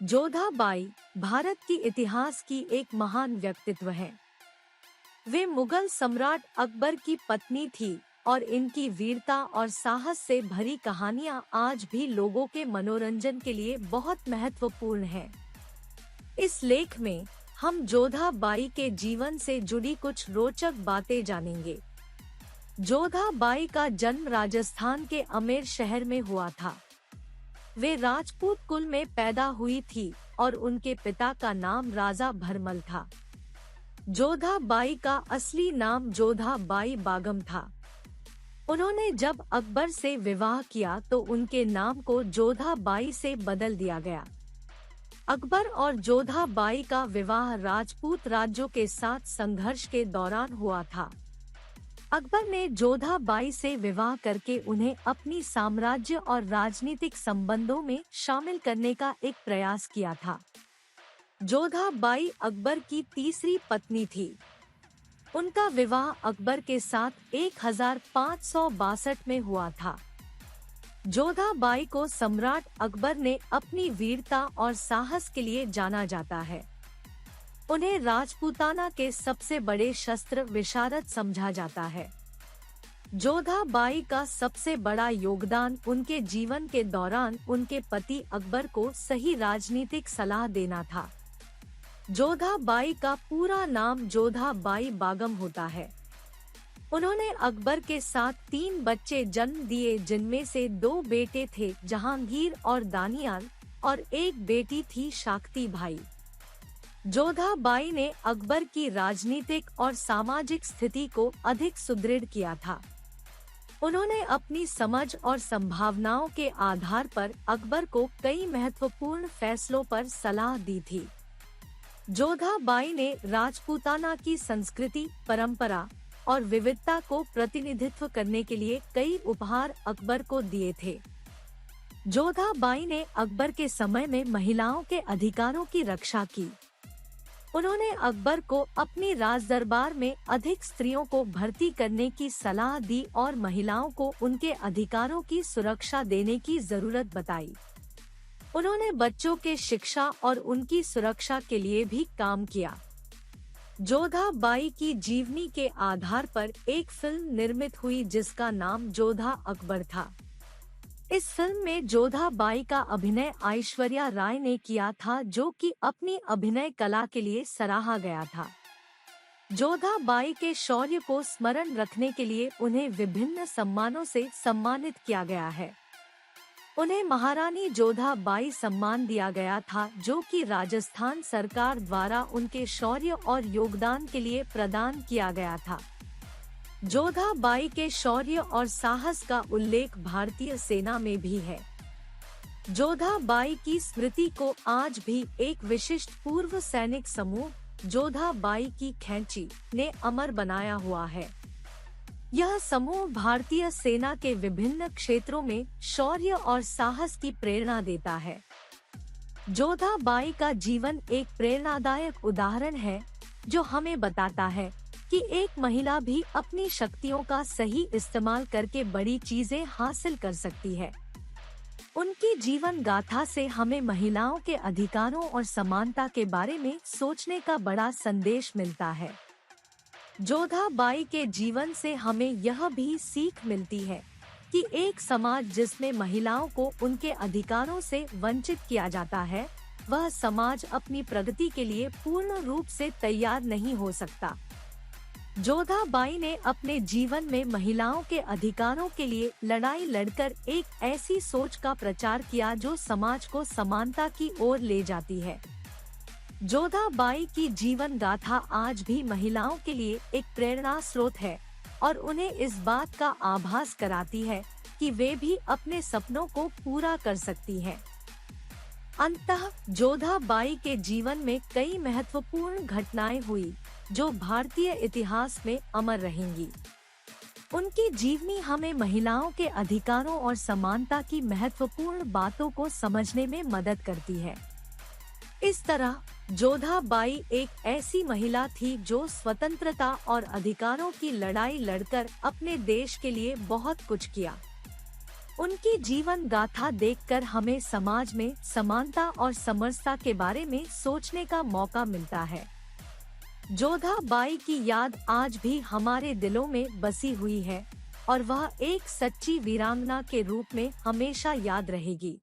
Jodha by Bharat की इतिहास की एक महान व्यक्तित्व है। वे मुगल सम्राट अकबर की पत्नी थी और इनकी वीरता और साहस से भरी कहानियां आज भी लोगों के मनोरंजन के लिए बहुत महत्वपूर्ण हैं। इस लेख में हम जोधा बाई के जीवन से जुड़ी कुछ रोचक बातें जानेंगे। जोधा बाई का जन्म राजस्थान के अमेर शहर में हुआ था। वे राजपूत कुल में पैदा हुई थी और उनके पिता का नाम राजा भरमल था। जोधा बाई का असली नाम जोधा बाई बागम था। उन्होंने जब अकबर से विवाह किया तो उनके नाम को जोधा बाई से बदल दिया गया। अकबर और जोधा बाई का विवाह राजपूत राज्यों के साथ संघर्ष के दौरान हुआ था। अकबर ने जोधा बाई से विवाह करके उन्हें अपनी साम्राज्य और राजनीतिक संबंधों में शामिल करने का एक प्रयास किया था। जोधा बाई अकबर की तीसरी पत्नी थी। उनका विवाह अकबर के साथ 1562 में हुआ था। जोधा बाई को सम्राट अकबर ने अपनी वीरता और साहस के लिए जाना जाता है। उन्हें राजपूताना के सबसे बड़े शस्त्र विशारद समझा जाता है। जोधा बाई का सबसे बड़ा योगदान उनके जीवन के दौरान उनके पति अकबर को सही राजनीतिक सलाह देना था। जोधा बाई का पूरा नाम जोधा बाई बागम होता है। उन्होंने अकबर के साथ 3 बच्चे जन्म दिए, जिनमें से 2 बेटे थे, जहांगीर और दानियाल, और एक बेटी थी शाक्ति भाई। जोधा बाई ने अकबर की राजनीतिक और सामाजिक स्थिति को अधिक सुदृढ़ किया था। उन्होंने अपनी समझ और संभावनाओं के आधार पर अकबर को कई महत्वपूर्ण फैसलों पर सलाह दी थी। जोधा बाई ने राजपूताना की संस्कृति, परंपरा और विविधता को प्रतिनिधित्व करने के लिए कई उपहार अकबर को दिए थे। जोधा बाई ने अकबर के समय में महिलाओं के अधिकारों की रक्षा की। उन्होंने अकबर को अपनी राज दरबार में अधिक स्त्रियों को भर्ती करने की सलाह दी और महिलाओं को उनके अधिकारों की सुरक्षा देने की जरूरत बताई। उन्होंने बच्चों के शिक्षा और उनकी सुरक्षा के लिए भी काम किया। जोधा बाई की जीवनी के आधार पर एक फिल्म निर्मित हुई जिसका नाम जोधा अकबर था। इस फिल्म में जोधा बाई का अभिनय ऐश्वर्या राय ने किया था, जो कि अपनी अभिनय कला के लिए सराहा गया था। जोधा बाई के शौर्य को स्मरण रखने के लिए उन्हें विभिन्न सम्मानों से सम्मानित किया गया है। उन्हें महारानी जोधा बाई सम्मान दिया गया था, जो कि राजस्थान सरकार द्वारा उनके शौर्य और योगदान के लिए प्रदान किया गया था। जोधा बाई के शौर्य और साहस का उल्लेख भारतीय सेना में भी है। जोधा बाई की स्मृति को आज भी एक विशिष्ट पूर्व सैनिक समूह जोधा बाई की खैंची ने अमर बनाया हुआ है। यह समूह भारतीय सेना के विभिन्न क्षेत्रों में शौर्य और साहस की प्रेरणा देता है। जोधा बाई का जीवन एक प्रेरणादायक उदाहरण है, जो हमें बताता है कि एक महिला भी अपनी शक्तियों का सही इस्तेमाल करके बड़ी चीजें हासिल कर सकती है। उनकी जीवन गाथा से हमें महिलाओं के अधिकारों और समानता के बारे में सोचने का बड़ा संदेश मिलता है। जोधा बाई के जीवन से हमें यह भी सीख मिलती है कि एक समाज जिसमें महिलाओं को उनके अधिकारों से वंचित किया जाता है, वह समाज अपनी प्रगति के लिए पूर्ण रूप से तैयार नहीं हो सकता। जोधा बाई ने अपने जीवन में महिलाओं के अधिकारों के लिए लड़ाई लड़कर एक ऐसी सोच का प्रचार किया जो समाज को समानता की ओर ले जाती है। जोधा बाई की जीवन गाथा आज भी महिलाओं के लिए एक प्रेरणा स्रोत है और उन्हें इस बात का आभास कराती है कि वे भी अपने सपनों को पूरा कर सकती हैं। अंततः जोधा बाई के जीवन में कई महत्वपूर्ण घटनाएं हुई जो भारतीय इतिहास में अमर रहेंगी। उनकी जीवनी हमें महिलाओं के अधिकारों और समानता की महत्वपूर्ण बातों को समझने में मदद करती है। इस तरह जोधा बाई एक ऐसी महिला थी जो स्वतंत्रता और अधिकारों की लड़ाई लड़कर अपने देश के लिए बहुत कुछ किया। उनकी जीवन गाथा देखकर हमें समाज में समानता और समरसता के बारे में सोचने का मौका मिलता है। जोधा बाई की याद आज भी हमारे दिलों में बसी हुई है और वह एक सच्ची वीरांगना के रूप में हमेशा याद रहेगी।